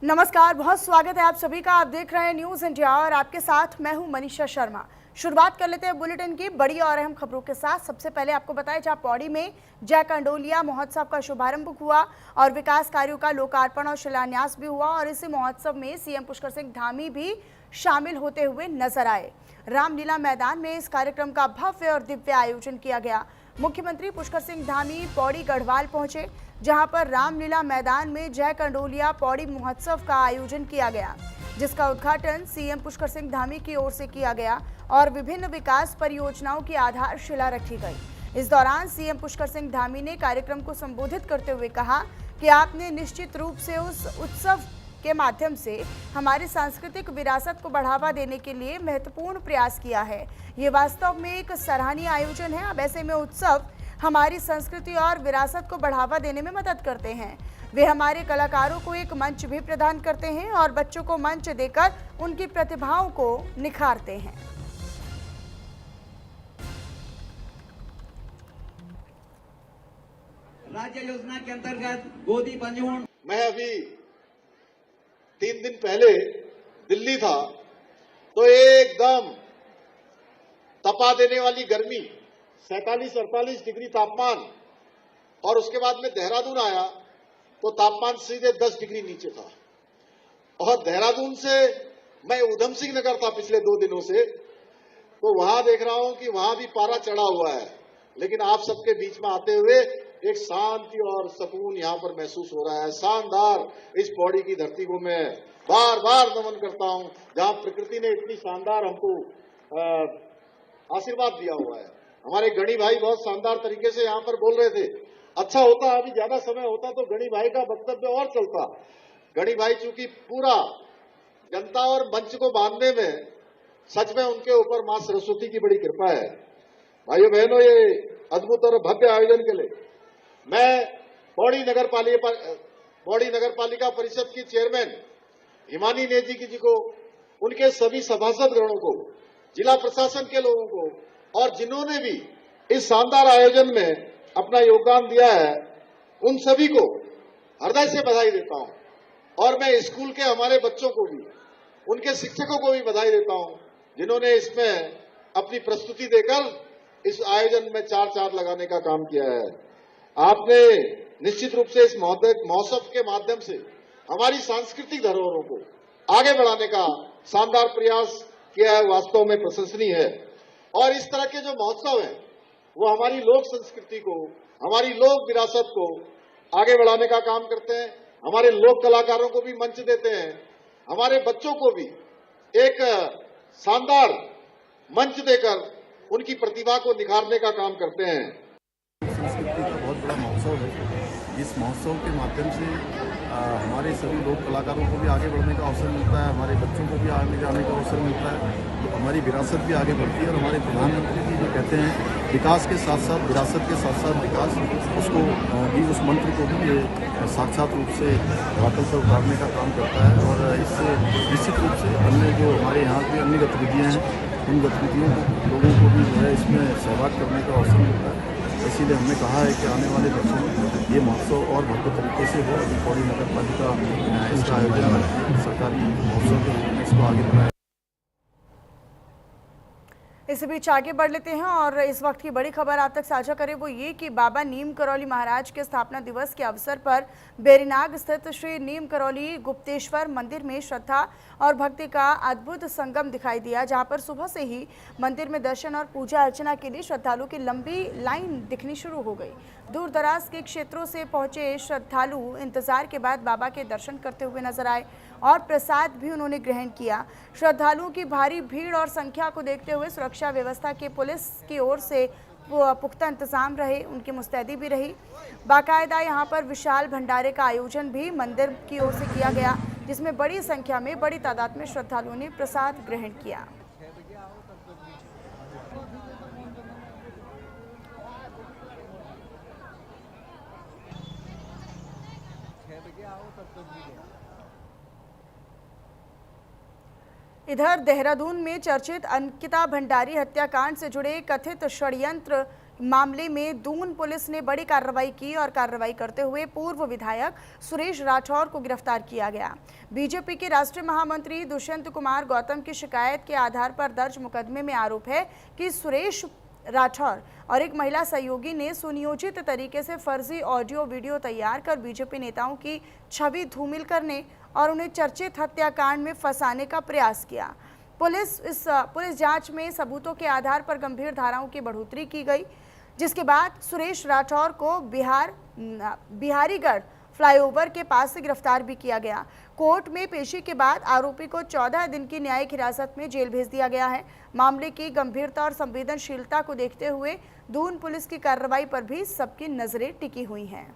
नमस्कार, बहुत स्वागत है आप सभी का। आप देख रहे हैं न्यूज इंडिया और आपके साथ मैं हूं मनीषा शर्मा। शुरुआत कर लेते हैं बुलेटिन की बड़ी और अहम खबरों के साथ। सबसे पहले आपको बताएं, जहां पौड़ी में जय कंडोलिया महोत्सव का शुभारंभ हुआ और विकास कार्यों का लोकार्पण और शिलान्यास भी हुआ और इसी महोत्सव में सीएम पुष्कर सिंह धामी भी शामिल होते हुए नजर आए। रामलीला मैदान में इस कार्यक्रम का भव्य और दिव्य आयोजन किया गया। मुख्यमंत्री पुष्कर सिंह धामी पौड़ी गढ़वाल पहुंचे, जहां पर रामलीला मैदान में जय कंडोलिया पौड़ी महोत्सव का आयोजन किया गया, जिसका उद्घाटन सीएम पुष्कर सिंह धामी की ओर से किया गया और विभिन्न विकास परियोजनाओं की आधारशिला रखी गई। इस दौरान सीएम पुष्कर सिंह धामी ने कार्यक्रम को संबोधित करते हुए कहा कि आपने निश्चित रूप से उस उत्सव के माध्यम से हमारी सांस्कृतिक विरासत को बढ़ावा देने के लिए महत्वपूर्ण प्रयास किया है। ये वास्तव में एक सराहनीय आयोजन है। अब ऐसे में उत्सव हमारी संस्कृति और विरासत को बढ़ावा देने में मदद करते हैं। वे हमारे कलाकारों को एक मंच भी प्रदान करते हैं और बच्चों को मंच देकर उनकी प्रतिभाओं को निखारते हैं। राज्य योजना के अंतर्गत गोदी पंजूण। मैं अभी 3 दिन पहले दिल्ली था तो एकदम तपा देने वाली गर्मी, 47-48 डिग्री तापमान, और उसके बाद में देहरादून आया तो तापमान सीधे 10 डिग्री नीचे था। और देहरादून से मैं उधम सिंह नगर था पिछले 2 दिनों से, तो वहां देख रहा हूं कि वहां भी पारा चढ़ा हुआ है। लेकिन आप सबके बीच में आते हुए एक शांति और सुकून यहां पर महसूस हो रहा है। शानदार इस पौड़ी की धरती को मैं बार बार नमन करता हूं, जहां प्रकृति ने इतनी शानदार हमको आशीर्वाद दिया हुआ है। हमारे गणी भाई बहुत शानदार तरीके से यहां पर बोल रहे थे। अच्छा होता अभी ज्यादा समय होता तो गणी भाई का वक्तव्य और चलता। गणी भाई चूंकि पूरा जनता और मंच को बांधने में सच में उनके ऊपर मां सरस्वती की बड़ी कृपा है। भाइयों बहनों, ये अद्भुत और भव्य आयोजन के लिए मैं पौड़ी नगर पालिका परिषद की चेयरमैन हिमानी नेजी जी को, उनके सभी सभासद गणों को, जिला प्रशासन के लोगों को और जिन्होंने भी इस शानदार आयोजन में अपना योगदान दिया है, उन सभी को हृदय से बधाई देता हूं। और मैं स्कूल के हमारे बच्चों को भी, उनके शिक्षकों को भी बधाई देता हूं, जिन्होंने इसमें अपनी प्रस्तुति देकर इस आयोजन में 4 चांद लगाने का काम किया है। आपने निश्चित रूप से इस महोत्सव के माध्यम से हमारी सांस्कृतिक धरोहरों को आगे बढ़ाने का शानदार प्रयास किया है, वास्तव में प्रशंसनीय है। और इस तरह के जो महोत्सव हैं वो हमारी लोक संस्कृति को, हमारी लोक विरासत को आगे बढ़ाने का काम करते हैं। हमारे लोक कलाकारों को भी मंच देते हैं, हमारे बच्चों को भी एक शानदार मंच देकर उनकी प्रतिभा को निखारने का काम करते हैं। संस्कृति का बहुत बड़ा महोत्सव है। इस महोत्सव के माध्यम से हमारे सभी लोक कलाकारों को भी आगे बढ़ने का अवसर मिलता है, हमारे बच्चों को भी आगे जाने का अवसर मिलता है, तो हमारी विरासत भी आगे बढ़ती है। और हमारे प्रधानमंत्री जी जो कहते हैं विकास के साथ साथ विरासत के साथ साथ विकास, उसको भी, उस मंत्र को भी ये साक्षात रूप से धरातल पर उतारने का काम करता है। और इससे निश्चित रूप से अन्य जो हमारे यहाँ की अन्य गतिविधियाँ हैं, उन गतिविधियों को लोगों को भी जो है इसमें सहभाग करने का अवसर मिलता है। इसीलिए हमने कहा है कि आने वाले वर्षों में ये महोत्सव और भव्य तरीके से हो। अभी पौड़ी नगर पालिका इसका आयोजन सरकारी महोत्सव के रूप में इसको आगे बढ़ाया। इसी बीच आगे बढ़ लेते हैं और इस वक्त की बड़ी खबर आप तक साझा करें, वो ये कि बाबा नीम करौली महाराज के स्थापना दिवस के अवसर पर बेरीनाग स्थित श्री नीम करौली गुप्तेश्वर मंदिर में श्रद्धा और भक्ति का अद्भुत संगम दिखाई दिया, जहां पर सुबह से ही मंदिर में दर्शन और पूजा अर्चना के लिए श्रद्धालुओं की लंबी लाइन दिखनी शुरू हो गई। दूर दराज के क्षेत्रों से पहुंचे श्रद्धालु इंतजार के बाद बाबा के दर्शन करते हुए नजर आए और प्रसाद भी उन्होंने ग्रहण किया। श्रद्धालुओं की भारी भीड़ और संख्या को देखते हुए सुरक्षा व्यवस्था की पुलिस की ओर से पुख्ता इंतजाम रहे, उनकी मुस्तैदी भी रही। बाकायदा यहां पर विशाल भंडारे का आयोजन भी मंदिर की ओर से किया गया, जिसमें बड़ी संख्या में, बड़ी तादाद में श्रद्धालुओं ने प्रसाद ग्रहण किया। इधर देहरादून में चर्चित अंकिता भंडारी हत्याकांड से जुड़े कथित षड्यंत्र मामले में दून पुलिस ने बड़ी कार्रवाई की और कार्रवाई करते हुए पूर्व विधायक सुरेश राठौर को गिरफ्तार किया गया। बीजेपी के राष्ट्रीय महामंत्री दुष्यंत कुमार गौतम की शिकायत के आधार पर दर्ज मुकदमे में आरोप है कि सुरेश राठौर और एक महिला सहयोगी ने सुनियोजित तरीके से फर्जी ऑडियो वीडियो तैयार कर बीजेपी नेताओं की छवि धूमिल करने और उन्हें चर्चित हत्याकांड में फंसाने का प्रयास किया। पुलिस जांच में सबूतों के आधार पर गंभीर धाराओं की बढ़ोतरी की गई, जिसके बाद सुरेश राठौर को बिहारीगढ़ फ्लाईओवर के पास से गिरफ्तार भी किया गया। कोर्ट में पेशी के बाद आरोपी को 14 दिन की न्यायिक हिरासत में जेल भेज दिया गया है। मामले की गंभीरता और संवेदनशीलता को देखते हुए दून पुलिस की कार्रवाई पर भी सबकी नजरें टिकी हुई हैं।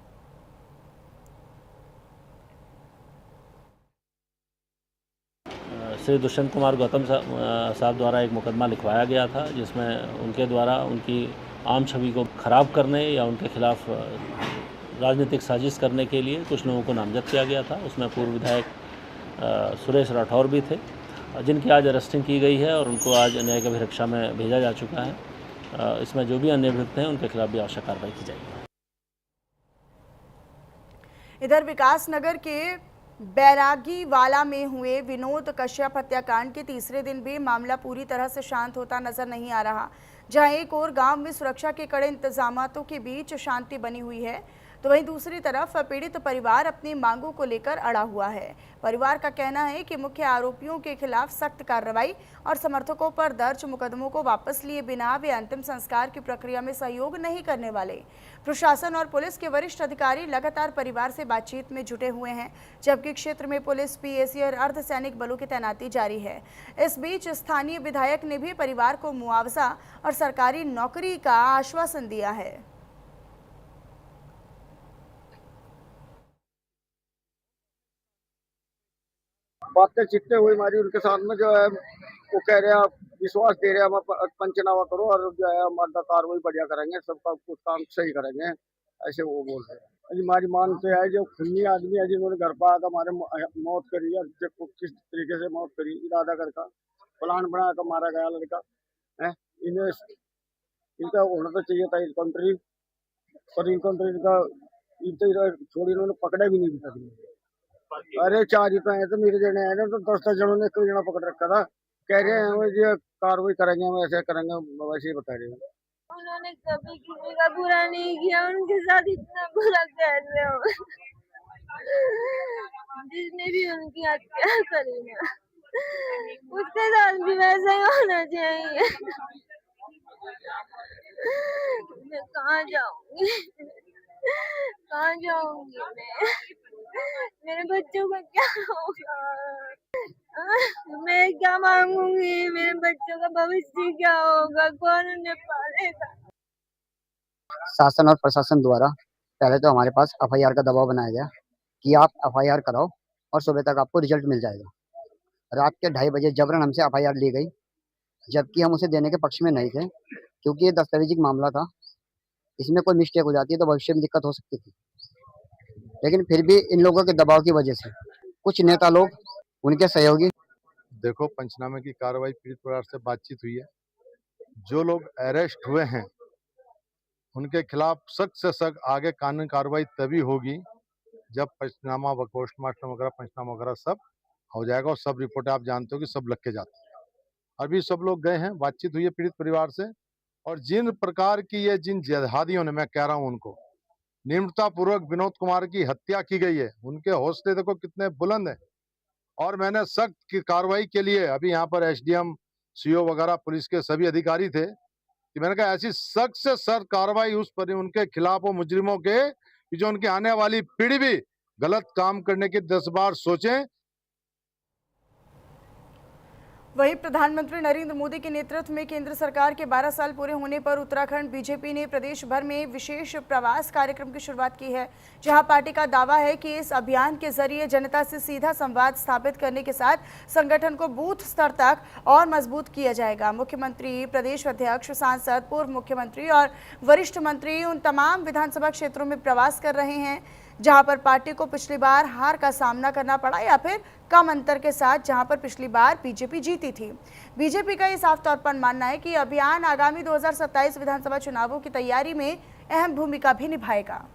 श्री दुष्यंत कुमार गौतम साहब द्वारा एक मुकदमा लिखवाया गया था, जिसमें उनके द्वारा उनकी आम छवि को खराब करने या उनके खिलाफ राजनीतिक साजिश करने के लिए कुछ लोगों को नामजद किया गया था। उसमें पूर्व विधायक सुरेश राठौर भी थे, जिनकी आज अरेस्टिंग की गई है और उनको आज न्यायिक अभिरक्षा में भेजा जा चुका है। इसमें जो भी अन्य अभियुक्त हैं उनके खिलाफ भी आवश्यक कार्रवाई की जाएगी। इधर विकासनगर के बैरागीवाला में हुए विनोद कश्यप हत्याकांड के तीसरे दिन भी मामला पूरी तरह से शांत होता नजर नहीं आ रहा। जहां एक और गांव में सुरक्षा के कड़े इंतजामातों के बीच शांति बनी हुई है, तो वहीं दूसरी तरफ पीड़ित परिवार अपनी मांगों को लेकर अड़ा हुआ है। परिवार का कहना है कि मुख्य आरोपियों के खिलाफ सख्त कार्रवाई और समर्थकों पर दर्ज मुकदमों को वापस लिए बिना वे अंतिम संस्कार की प्रक्रिया में सहयोग नहीं करने वाले। प्रशासन और पुलिस के वरिष्ठ अधिकारी लगातार परिवार से बातचीत में जुटे हुए हैं, जबकि क्षेत्र में पुलिस, पीएसी और अर्धसैनिक बलों की तैनाती जारी है। इस बीच स्थानीय विधायक ने भी परिवार को मुआवजा और सरकारी नौकरी का आश्वासन दिया है। बातें चिट्टे हुई हमारी उनके साथ में, जो है वो कह रहे हैं, विश्वास दे रहे हैं, हम पंचनामा करो और जो है हमारा कार्रवाई बढ़िया करेंगे, सबका कुछ काम सही करेंगे, ऐसे वो बोल रहे हैं। हमारी मांग तो है, जो खूनी आदमी है जिन्होंने घर पर आकर हमारे मौत करी है, किस तरीके से मौत करी, इरादा करके प्लान बना कर मारा गया लड़का है। इन्हें इनका होना तो चाहिए था इनकाउंट्री, पर इनकाउंट्री का छोड़ी इन्होंने पकड़ा भी नहीं था। अरे 4 ही तो है, तो मेरे जने आए ना, तो 10 जनों ने कोई जना पकड़ रखा था। कह रहे हैं वो ये कार्रवाई करेंगे, हम ऐसे करेंगे, वैसे ही बता रहे हैं। उन्होंने कभी किसी का बुरा नहीं किया, उनके साथ इतना बुरा कैसे हो, जिसने भी उनकी हत्या करी ना, उसके साथ भी वैसा ही होना चाहिए। मैं कहाँ जाऊंगी, कहाँ जाऊंगी मैं, मेरे बच्चों का क्या होगा, मैं क्या मांगूंगी, मेरे बच्चों का भविष्य क्या होगा, कौन उन्हें पालेगा। शासन और प्रशासन द्वारा पहले तो हमारे पास एफआईआर का दबाव बनाया गया कि आप एफआईआर कराओ और सुबह तक आपको रिजल्ट मिल जाएगा। रात के 2:30 बजे जबरन हमसे एफआईआर ली गई, जबकि हम उसे देने के पक्ष में नहीं थे, क्योंकि ये दस्तावेजी मामला था। इसमें कोई मिस्टेक हो जाती है तो भविष्य में दिक्कत हो सकती थी। लेकिन फिर भी इन लोगों के दबाव की वजह से कुछ नेता लोग, उनके सहयोगी। देखो, पंचनामे की कार्रवाई पीड़ित परिवार से बातचीत हुई है। जो लोग अरेस्ट हुए हैं उनके खिलाफ सख्त से सख्त आगे कानूनी कार्रवाई तभी होगी जब पंचनामा व पोस्टमार्टम वगैरह पंचनामा वगैरह सब हो जाएगा, और सब रिपोर्टें आप जानते हो कि सब लग के जाती है। अभी सब लोग गए हैं, बातचीत हुई है पीड़ित परिवार से, और जिन प्रकार की ये जिन जिहादियों ने, मैं कह रहा हूं उनको, निर्ममतापूर्वक विनोद कुमार की हत्या की गई है, उनके हौसले देखो कितने बुलंद हैं। और मैंने सख्त की कार्रवाई के लिए, अभी यहाँ पर एसडीएम, सीओ वगैरह पुलिस के सभी अधिकारी थे, कि मैंने कहा ऐसी सख्त से सख्त कार्रवाई उस पर उनके खिलाफ हो, मुजरिमों के, कि जो उनकी आने वाली पीढ़ी भी गलत काम करने की 10 बार सोचें। वहीं प्रधानमंत्री नरेंद्र मोदी के नेतृत्व में केंद्र सरकार के 12 साल पूरे होने पर उत्तराखंड बीजेपी ने प्रदेश भर में विशेष प्रवास कार्यक्रम की शुरुआत की है, जहां पार्टी का दावा है कि इस अभियान के जरिए जनता से सीधा संवाद स्थापित करने के साथ संगठन को बूथ स्तर तक और मजबूत किया जाएगा। मुख्यमंत्री, प्रदेश अध्यक्ष, सांसद, पूर्व मुख्यमंत्री और वरिष्ठ मंत्री उन तमाम विधानसभा क्षेत्रों में प्रवास कर रहे हैं जहां पर पार्टी को पिछली बार हार का सामना करना पड़ा या फिर कम अंतर के साथ, जहां पर पिछली बार बीजेपी जीती थी। बीजेपी का ये साफ तौर पर मानना है कि अभियान आगामी 2027 विधानसभा चुनावों की तैयारी में अहम भूमिका भी निभाएगा।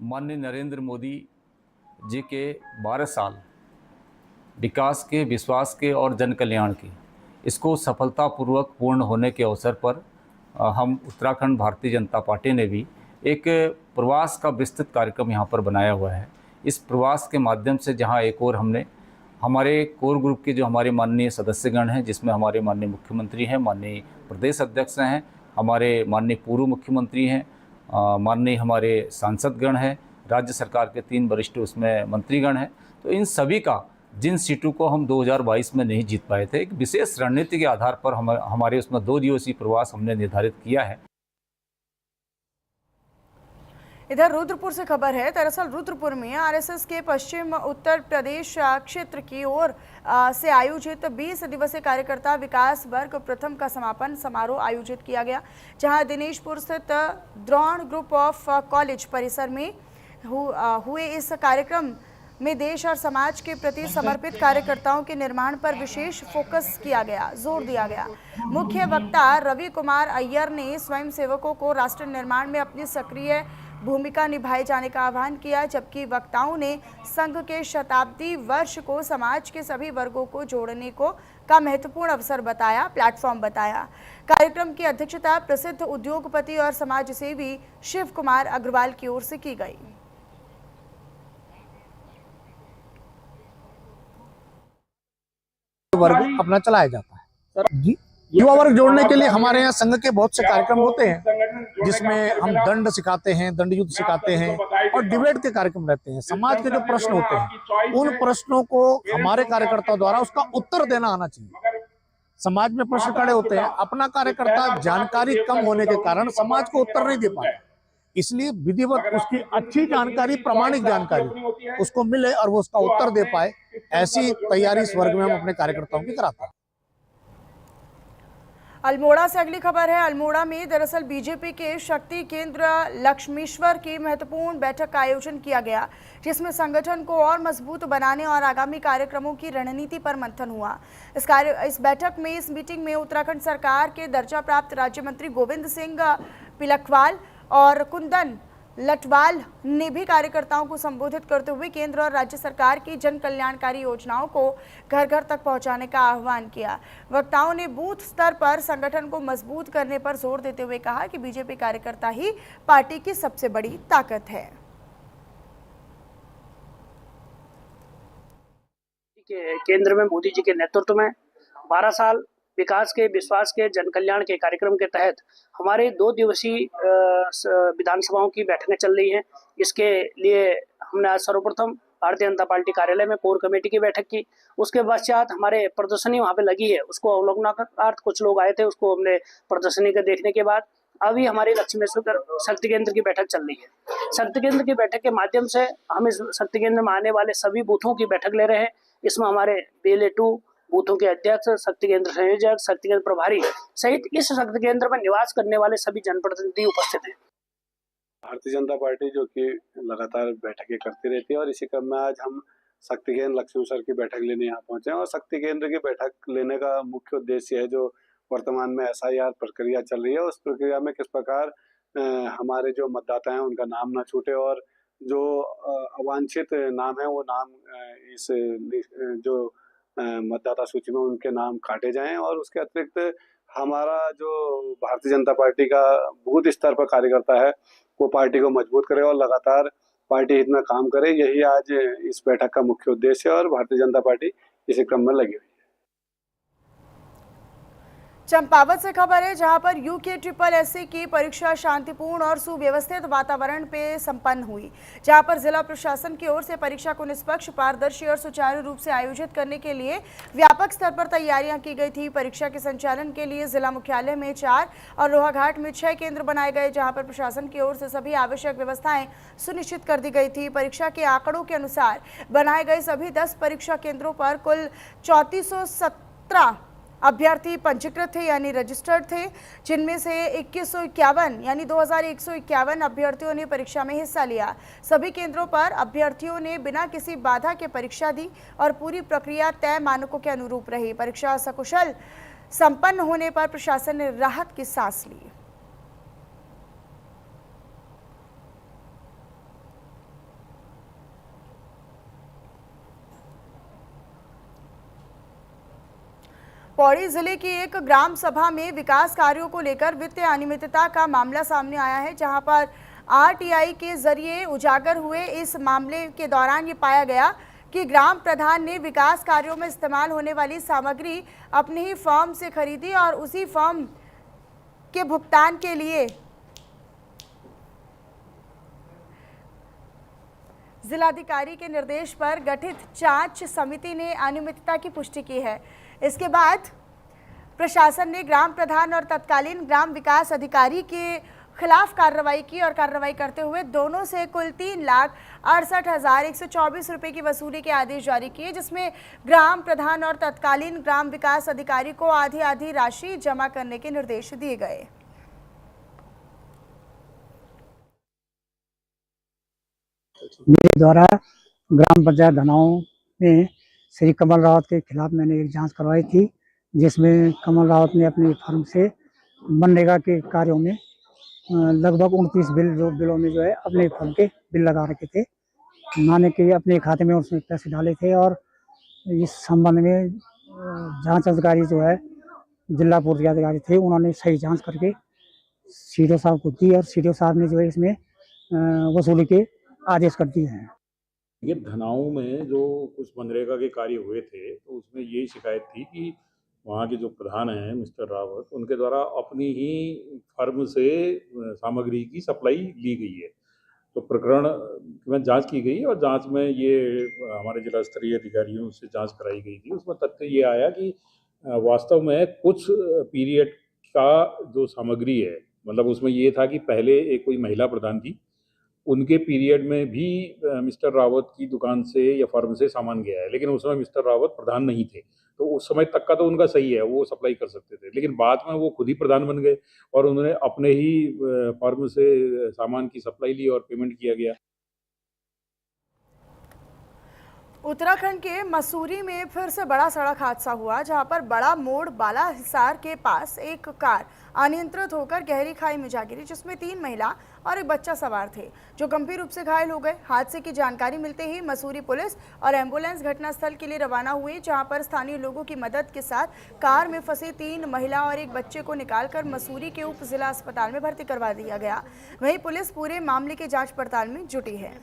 माननीय नरेंद्र मोदी जी के 12 साल विकास के, विश्वास के और जन कल्याण के, इसको सफलतापूर्वक पूर्ण होने के अवसर पर हम उत्तराखंड भारतीय जनता पार्टी ने भी एक प्रवास का विस्तृत कार्यक्रम यहाँ पर बनाया हुआ है। इस प्रवास के माध्यम से जहाँ एक और हमने हमारे कोर ग्रुप के जो हमारे माननीय सदस्यगण हैं, जिसमें हमारे माननीय मुख्यमंत्री हैं, माननीय प्रदेश अध्यक्ष हैं, हमारे माननीय पूर्व मुख्यमंत्री हैं, माननीय हमारे सांसदगण हैं, राज्य सरकार के 3 वरिष्ठ उसमें मंत्रीगण हैं, तो इन सभी का जिन सीटों को हम 2022 में नहीं जीत पाए थे, एक विशेष रणनीति के आधार पर हमारे उसमें 2 दिवसीय प्रवास हमने निर्धारित किया है। इधर रुद्रपुर से खबर है। दरअसल रुद्रपुर में आरएसएस के पश्चिम उत्तर प्रदेश क्षेत्र की ओर से आयोजित 20 दिवसीय कार्यकर्ता विकास वर्ग प्रथम का समापन समारोह आयोजित किया गया, जहां दिनेशपुर स्थित द्रोण ग्रुप ऑफ कॉलेज परिसर में हुए इस कार्यक्रम में देश और समाज के प्रति समर्पित कार्यकर्ताओं के निर्माण पर विशेष फोकस किया गया, जोर दिया गया। मुख्य वक्ता रवि कुमार अय्यर ने स्वयंसेवकों को राष्ट्र निर्माण में अपनी सक्रिय भूमिका निभाए जाने का आह्वान किया, जबकि वक्ताओं ने संघ के शताब्दी वर्ष को समाज के सभी वर्गों को जोड़ने का महत्वपूर्ण अवसर बताया, प्लेटफॉर्म बताया। कार्यक्रम की अध्यक्षता प्रसिद्ध उद्योगपति और समाजसेवी शिव कुमार अग्रवाल की ओर से की गई। वर्ग अपना चलाया जाता है। युवा वर्ग जोड़ने के लिए हमारे यहाँ संघ के बहुत से कार्यक्रम होते हैं, जिसमें हम दंड सिखाते हैं, दंड युद्ध सिखाते हैं और डिबेट के कार्यक्रम रहते हैं। समाज के जो प्रश्न होते हैं, उन प्रश्नों को हमारे कार्यकर्ताओं द्वारा उसका उत्तर देना आना चाहिए। समाज में प्रश्न खड़े होते हैं, अपना कार्यकर्ता जानकारी कम होने के कारण समाज को उत्तर नहीं दे पाता, इसलिए विधिवत उसकी अच्छी जानकारी, प्रामाणिक जानकारी उसको मिले और वो उसका उत्तर दे पाए, ऐसी तैयारी इस वर्ग में हम अपने कार्यकर्ताओं की कराते हैं। अल्मोड़ा से अगली खबर है। अल्मोड़ा में दरअसल बीजेपी के शक्ति केंद्र लक्ष्मीश्वर की महत्वपूर्ण बैठक का आयोजन किया गया, जिसमें संगठन को और मजबूत बनाने और आगामी कार्यक्रमों की रणनीति पर मंथन हुआ। इस मीटिंग में उत्तराखंड सरकार के दर्जा प्राप्त राज्य मंत्री गोविंद सिंह पिलखवाल और कुंदन लटवाल ने भी कार्यकर्ताओं को संबोधित करते हुए केंद्र और राज्य सरकार की जन कल्याणकारी योजनाओं को घर घर तक पहुंचाने का आह्वान किया। वक्ताओं ने बूथ स्तर पर संगठन को मजबूत करने पर जोर देते हुए कहा कि बीजेपी कार्यकर्ता ही पार्टी की सबसे बड़ी ताकत है। केंद्र में मोदी जी के नेतृत्व में 12 साल विकास के, विश्वास के, जन कल्याण के कार्यक्रम के तहत हमारे 2 दिवसीय विधानसभाओं की बैठकें चल रही हैं। इसके लिए हमने आज सर्वप्रथम भारतीय जनता पार्टी कार्यालय में कोर कमेटी की बैठक की। उसके पश्चात हमारे प्रदर्शनी वहाँ पे लगी है, उसको अवलोकनार्थ कुछ लोग आए थे, उसको हमने प्रदर्शनी के देखने के बाद अभी हमारी लक्ष्मीश्वर शक्ति केंद्र की बैठक चल रही है। शक्ति केंद्र की बैठक के माध्यम से हम इस शक्ति केंद्र में आने वाले सभी बूथों की बैठक ले रहे हैं। इसमें हमारे BLA-2 बूथों के अध्यक्ष, शक्ति केंद्र संयोजक, शक्ति केंद्र प्रभारी सहित इस शक्ति केंद्र में निवास करने वाले सभी जनप्रतिनिधि उपस्थित हैं। भारतीय जनता पार्टी जो कि लगातार बैठकें करती रहती है और इसी क्रम में आज हम शक्ति केंद्र लक्ष्मीश्वर की बैठक लेने यहाँ पहुंचे हैं। और शक्ति केंद्र की बैठक लेने का मुख्य उद्देश्य है जो वर्तमान में SIR प्रक्रिया चल रही है, उस प्रक्रिया में किस प्रकार हमारे जो मतदाता हैं उनका नाम ना छूटे और जो अवांछित नाम है वो नाम इस जो मतदाता सूची में उनके नाम काटे जाएं। और उसके अतिरिक्त हमारा जो भारतीय जनता पार्टी का बूथ स्तर पर कार्यकर्ता है वो पार्टी को मजबूत करे और लगातार पार्टी हित में काम करे, यही आज इस बैठक का मुख्य उद्देश्य है और भारतीय जनता पार्टी इसी क्रम में लगी हुई है। चंपावत से खबर है, जहां पर UKSSC की परीक्षा शांतिपूर्ण और सुव्यवस्थित वातावरण पे संपन्न हुई, जहां पर जिला प्रशासन की ओर से परीक्षा को निष्पक्ष, पारदर्शी और सुचारू रूप से आयोजित करने के लिए व्यापक स्तर पर तैयारियां की गई थी। परीक्षा के संचालन के लिए जिला मुख्यालय में 4 और लोहाघाट में 6 केंद्र बनाए गए, जहां पर प्रशासन की ओर से सभी आवश्यक व्यवस्थाएं सुनिश्चित कर दी गई थी। परीक्षा के आंकड़ों के अनुसार बनाए गए सभी 10 परीक्षा केंद्रों पर कुल 3417 अभ्यर्थी पंजीकृत थे यानी रजिस्टर्ड थे, जिनमें से 2151 यानी 2151 अभ्यर्थियों ने परीक्षा में हिस्सा लिया। सभी केंद्रों पर अभ्यर्थियों ने बिना किसी बाधा के परीक्षा दी और पूरी प्रक्रिया तय मानकों के अनुरूप रही। परीक्षा सकुशल संपन्न होने पर प्रशासन ने राहत की सांस ली। पौड़ी जिले की एक ग्राम सभा में विकास कार्यों को लेकर वित्तीय अनियमितता का मामला सामने आया है, जहां पर आरटीआई के जरिए उजागर हुए इस मामले के दौरान ये पाया गया कि ग्राम प्रधान ने विकास कार्यों में इस्तेमाल होने वाली सामग्री अपने ही फर्म से खरीदी और उसी फर्म के भुगतान के लिए जिलाधिकारी के निर्देश पर गठित जांच समिति ने अनियमितता की पुष्टि की है। इसके बाद प्रशासन ने ग्राम प्रधान और तत्कालीन ग्राम विकास अधिकारी के खिलाफ कार्रवाई की और कार्रवाई करते हुए दोनों से कुल 3,68,124 रुपये की वसूली के आदेश जारी किए, जिसमें ग्राम प्रधान और तत्कालीन ग्राम विकास अधिकारी को आधी आधी राशि जमा करने के निर्देश दिए गए। मेरे द्वारा ग्राम पंचायत धनाओं में श्री कमल रावत के खिलाफ मैंने एक जांच करवाई थी, जिसमें कमल रावत ने अपनी फर्म से मनरेगा के कार्यों में लगभग 29 बिलों में जो है अपने फर्म के बिल लगा रखे थे, माने कि अपने खाते में उसने पैसे डाले थे। और इस संबंध में जांच अधिकारी जो है जिला पूर्ति अधिकारी थे, उन्होंने सही जांच करके सीडीओ साहब को दी और सीडीओ साहब ने जो है इसमें वसूली के आदेश कर दिए हैं। ये धनाऊ में जो कुछ मनरेगा के कार्य हुए थे, तो उसमें यही शिकायत थी कि वहाँ के जो प्रधान हैं मिस्टर रावत, उनके द्वारा अपनी ही फर्म से सामग्री की सप्लाई ली गई है। तो प्रकरण में जांच की गई और जांच में ये हमारे जिला स्तरीय अधिकारियों से जांच कराई गई थी। उसमें तथ्य ये आया कि वास्तव में कुछ पीरियड का जो सामग्री है, मतलब उसमें ये था कि पहले एक कोई महिला प्रधान थी, उनके पीरियड में भी मिस्टर रावत की दुकान से या फर्म से सामान गया है, लेकिन उस समय मिस्टर रावत प्रधान नहीं थे। तो उस समय तक का तो उनका सही है, वो सप्लाई कर सकते थे, लेकिन बाद में वो खुद ही प्रधान बन गए और उन्होंने अपने ही फर्म से सामान की सप्लाई ली और पेमेंट किया गया। उत्तराखंड के मसूरी में फिर से बड़ा सड़क हादसा हुआ, जहां पर बड़ा मोड़ बालाहिसार के पास एक कार अनियंत्रित होकर गहरी खाई में जा गिरी, जिसमें 3 महिला और एक बच्चा सवार थे, जो गंभीर रूप से घायल हो गए। हादसे की जानकारी मिलते ही मसूरी पुलिस और एम्बुलेंस घटनास्थल के लिए रवाना हुए, जहां पर स्थानीय लोगों की मदद के साथ कार में फंसे 3 महिला और एक बच्चे को निकालकर मसूरी के उप जिला अस्पताल में भर्ती करवा दिया गया। वहीं पुलिस पूरे मामले की जाँच पड़ताल में जुटी है।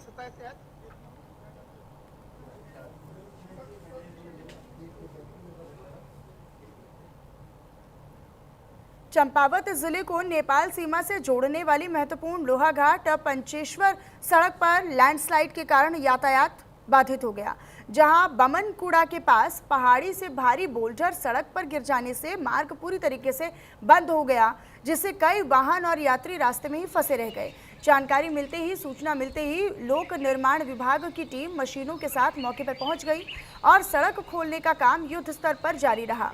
चंपावत जिले को नेपाल सीमा से जोड़ने वाली महत्वपूर्ण लोहाघाट पंचेश्वर सड़क पर लैंडस्लाइड के कारण यातायात बाधित हो गया, जहां बमनकुड़ा के पास पहाड़ी से भारी बोल्डर सड़क पर गिर जाने से मार्ग पूरी तरीके से बंद हो गया, जिससे कई वाहन और यात्री रास्ते में ही फंसे रह गए। जानकारी मिलते ही, सूचना मिलते ही लोक निर्माण विभाग की टीम मशीनों के साथ मौके पर पहुंच गई और सड़क खोलने का काम युद्ध स्तर पर जारी रहा।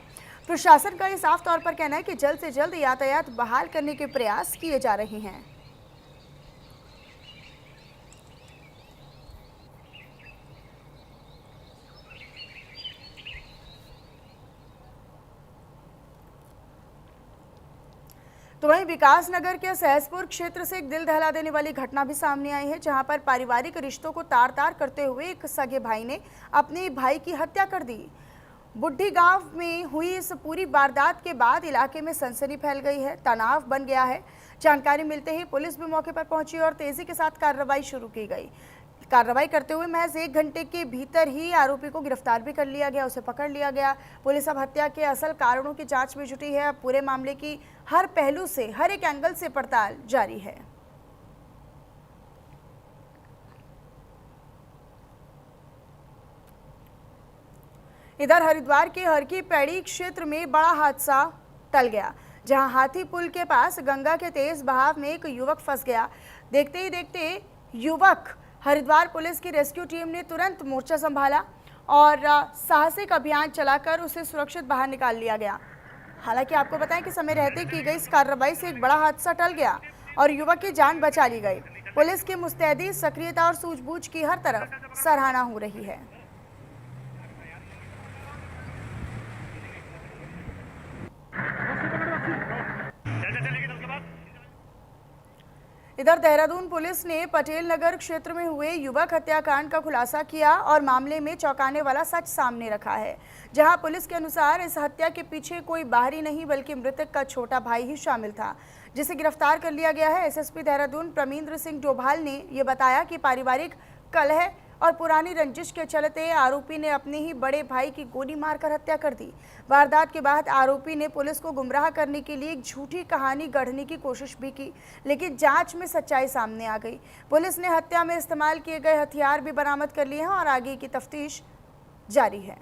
प्रशासन का ये साफ तौर पर कहना है कि जल्द से जल्द यातायात बहाल करने के प्रयास किए जा रहे हैं। तो वहीं विकासनगर के सहसपुर क्षेत्र से एक दिल दहला देने वाली घटना भी सामने आई है, जहां पर पारिवारिक रिश्तों को तार-तार करते हुए एक सगे भाई ने अपने भाई की हत्या कर दी। बुढ़ी गांव में हुई इस पूरी वारदात के बाद इलाके में सनसनी फैल गई है, तनाव बन गया है। जानकारी मिलते ही पुलिस भी मौके पर पहुंची और तेजी के साथ कार्रवाई शुरू की गई। कार्रवाई करते हुए महज 1 घंटे के भीतर ही आरोपी को गिरफ्तार भी कर लिया गया, उसे पकड़ लिया गया। पुलिस अब हत्या के असल कारणों की जांच में जुटी है। अब पूरे मामले की हर पहलू से, हर एक एंगल से पड़ताल जारी है। इधर हरिद्वार के हर की पैड़ी क्षेत्र में बड़ा हादसा टल गया, जहां हाथी पुल के पास गंगा के तेज बहाव में एक युवक फंस गया। देखते ही देखते युवक हरिद्वार पुलिस की रेस्क्यू टीम ने तुरंत मोर्चा संभाला और साहसिक अभियान चलाकर उसे सुरक्षित बाहर निकाल लिया गया। हालांकि आपको बताएं कि समय रहते की गई इस कार्रवाई से एक बड़ा हादसा टल गया और युवक की जान बचा ली गई। पुलिस की मुस्तैदी, सक्रियता और सूझबूझ की हर तरफ सराहना हो रही है। इधर देहरादून पुलिस ने पटेल नगर क्षेत्र में हुए युवक हत्याकांड का खुलासा किया और मामले में चौंकाने वाला सच सामने रखा है, जहां पुलिस के अनुसार इस हत्या के पीछे कोई बाहरी नहीं बल्कि मृतक का छोटा भाई ही शामिल था, जिसे गिरफ्तार कर लिया गया है। एसएसपी देहरादून प्रमींद्र सिंह डोभाल ने यह बताया कि पारिवारिक कलह और पुरानी रंजिश के चलते आरोपी ने अपने ही बड़े भाई की गोली मारकर हत्या कर दी। वारदात के बाद आरोपी ने पुलिस को गुमराह करने के लिए एक झूठी कहानी गढ़ने की कोशिश भी की, लेकिन जांच में सच्चाई सामने आ गई। पुलिस ने हत्या में इस्तेमाल किए गए हथियार भी बरामद कर लिए हैं और आगे की तफ्तीश जारी है।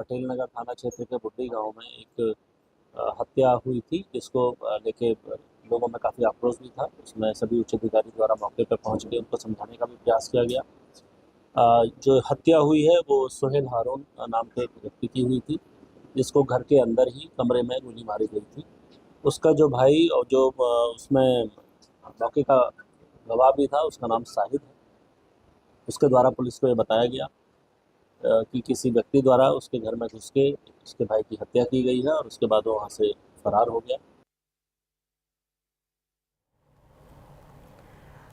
पटेल नगर थाना क्षेत्र के बुड्डी गांव में एक हत्या हुई थी, जिसको लेके लोगों में काफ़ी आक्रोश भी था। उसमें सभी उच्च अधिकारी द्वारा मौके पर पहुंच के उनको समझाने का भी प्रयास किया गया। जो हत्या हुई है वो सोहेल हारून नाम के एक व्यक्ति की हुई थी, जिसको घर के अंदर ही कमरे में गोली मारी गई थी। उसका जो भाई और जो उसमें मौके का गवाह भी था, उसका नाम साहिद है। उसके द्वारा पुलिस को ये बताया गया कि किसी व्यक्ति द्वारा उसके घर में घुस के उसके भाई की हत्या की गई है और उसके बाद वो वहाँ से फरार हो गया।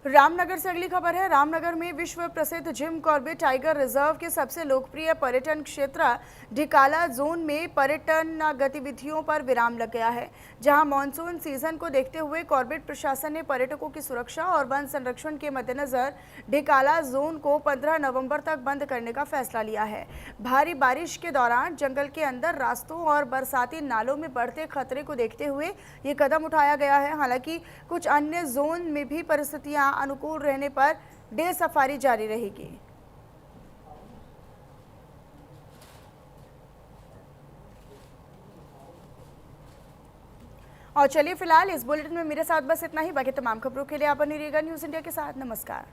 रामनगर से अगली खबर है। रामनगर में विश्व प्रसिद्ध जिम कॉर्बेट टाइगर रिजर्व के सबसे लोकप्रिय पर्यटन क्षेत्र ढिकाला जोन में पर्यटन गतिविधियों पर विराम लग गया है, जहां मॉनसून सीजन को देखते हुए कॉर्बेट प्रशासन ने पर्यटकों की सुरक्षा और वन संरक्षण के मद्देनजर ढिकाला जोन को 15 नवंबर तक बंद करने का फैसला लिया है। भारी बारिश के दौरान जंगल के अंदर रास्तों और बरसाती नालों में बढ़ते खतरे को देखते हुए ये कदम उठाया गया है। हालांकि कुछ अन्य जोन में भी परिस्थितियां अनुकूल रहने पर डे सफारी जारी रहेगी। और चलिए फिलहाल इस बुलेटिन में मेरे साथ बस इतना ही। बाकी तमाम खबरों के लिए आप बने रहिएगा न्यूज़ इंडिया के साथ। नमस्कार।